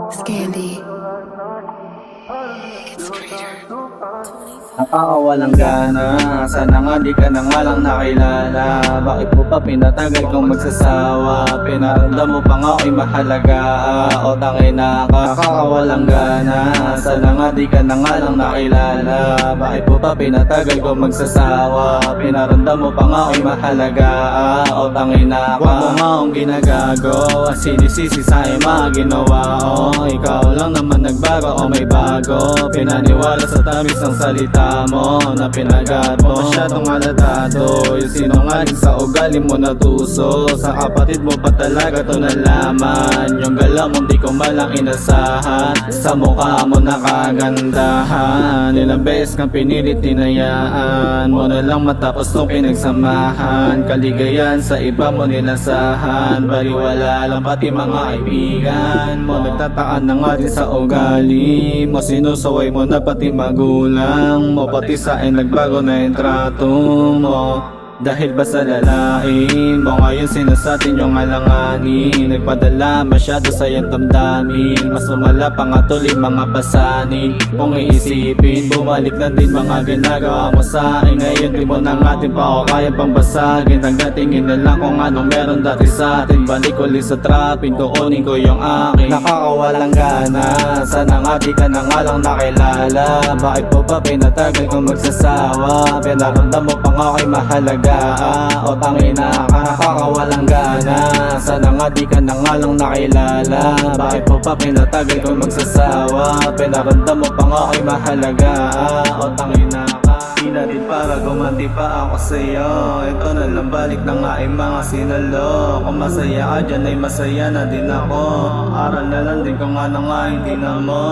Scandy. Nakakawalang gana, sana nga di ka na nga lang nakilala. Bakit mo pa pinatagal kung magsasawa? Pinaramdam mo pa nga ako'y mahalaga, o tangina ka. Nakakawalang gana, sana nga di ka na nga lang nakilala. Bakit mo pa pinatagal kung magsasawa? Pinaramdam mo pa nga ako'y mahalaga, o tangina ka. Huwag mo nga akong ginagago, sinisisi sa mga ginawa ko. Ikaw lang naman nagbago o may bago. Pinaniwala sa tamis ng salita mo na pinagat mo. Masyadong malatado yung sinungaling sa ugali mo natuso. Sa kapatid mo pa talaga to nalaman. Yung galaw mo di ko malang inasahan. Sa mukha mo nakagandahan. Ilang beses kang pinilit tinayaan mo na lang matapos nung pinagsamahan. Kaligayan sa iba mo nilasahan. Baliwala lang pati mga kaibigan mo. Nagtataan na nga din sa ugali mo. Sinusaway mo na pati magulang mo. Pati sa akin nagbago na yung trato mo. Dahil ba sa lalain mo ngayon sinasatin yung alanganin. Nagpadala masyado sa iyong damdamin. Mas lumala pa nga tuloy mga pasanin. Kung iisipin bumalik na din mga ginagawa mo sa akin. Ngayon di mo na nga din pa ako kaya pang basagin. Nagdatingin na lang kung anong meron dati sa atin. Balik ulit sa trapin, kukunin ko yung akin. Nakakawalang gana, sana nga di ka na nga lang nakilala. Bakit po pa pinatagal kung magsasawa? Pinaramdam mo pa nga ako'y mahalaga, o tangina ka. Nakakawalang gana, sana nga di ka na nga lang nakilala. Bakit mo pa pinatagal kung magsasawa? Pinaramdam mo pa nga ako'y mahalaga, o tangina ka. Di na din para gumanti pa ako sa'yo. Ito na lang balik na nga ay mga sinalo. Kung masaya ka dyan ay masaya na din ako. Aral na lang din kung ano nga hindi na mo.